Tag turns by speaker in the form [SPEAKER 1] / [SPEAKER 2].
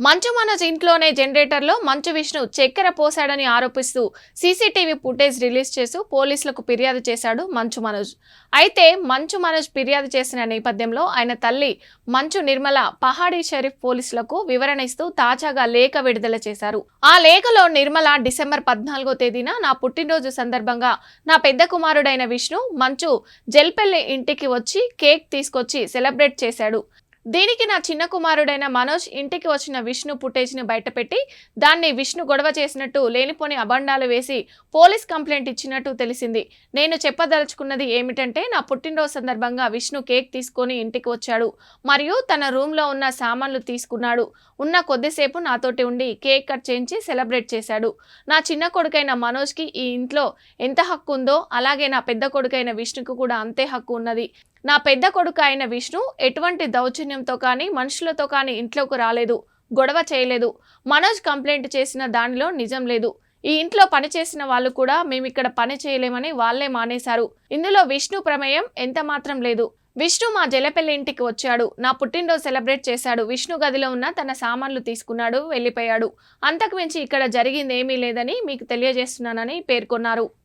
[SPEAKER 1] మంచు మనోజ్ ఇంట్లోనే జనరేటర్లో మంచు విష్ణు చక్కెర పోశాడని ఆరోపిస్తూ సీసీటీవీ ఫుటేజ్ రిలీజ్ చేస్తూ పోలీసులకు ఫిర్యాదు చేశాడు మంచు మనోజ్. అయితే మంచు మనోజ్ ఫిర్యాదు చేసిన నేపథ్యంలో ఆయన తల్లి మంచు నిర్మల పహాడీ షరీఫ్ పోలీసులకు వివరణ ఇస్తూ తాజాగా లేఖ విడుదల చేశారు. ఆ లేఖలో నిర్మల డిసెంబర్ 14వ తేదీన నా పుట్టినరోజు సందర్భంగా నా పెద్ద కుమారుడైన విష్ణు మంచు జల్పెల్లి ఇంటికి వచ్చి కేక్ తీసుకొచ్చి సెలబ్రేట్ చేశాడు. దీనికి నా చిన్న కుమారుడైన మనోజ్ ఇంటికి వచ్చిన విష్ణు ఫుటేజ్ని బయటపెట్టి దాన్ని విష్ణు గొడవ చేసినట్టు లేనిపోని అబండాలు వేసి పోలీస్ కంప్లైంట్ ఇచ్చినట్టు తెలిసింది. నేను చెప్పదలుచుకున్నది ఏమిటంటే నా పుట్టినరోజు సందర్భంగా విష్ణు కేక్ తీసుకొని ఇంటికి వచ్చాడు మరియు తన రూమ్లో ఉన్న సామాన్లు తీసుకున్నాడు. ఉన్న కొద్దిసేపు నాతోటి ఉండి కేక్ కట్ చేయించి సెలబ్రేట్ చేశాడు. నా చిన్న కొడుకైన మనోజ్కి ఈ ఇంట్లో ఎంత హక్కు ఉందో అలాగే నా పెద్ద కొడుకైన విష్ణుకు కూడా అంతే హక్కు ఉన్నది. నా పెద్ద కొడుకు అయిన విష్ణు ఎటువంటి దౌర్జన్యంతో కానీ మనుషులతో కానీ ఇంట్లోకి రాలేదు, గొడవ చేయలేదు. మనోజ్ కంప్లైంట్ చేసిన దానిలో నిజం లేదు. ఈ ఇంట్లో పని చేసిన వాళ్ళు కూడా మేమిక్కడ పని చేయలేమని వాళ్లే మానేశారు. ఇందులో విష్ణు ప్రమేయం ఎంత మాత్రం లేదు. విష్ణు మా జలపెల్లి ఇంటికి వచ్చాడు, నా పుట్టినరోజు సెలబ్రేట్ చేశాడు. విష్ణు గదిలో ఉన్న తన సామాన్లు తీసుకున్నాడు, వెళ్ళిపోయాడు. అంతకు మించి ఇక్కడ జరిగింది ఏమీ లేదని మీకు తెలియజేస్తున్నానని పేర్కొన్నారు.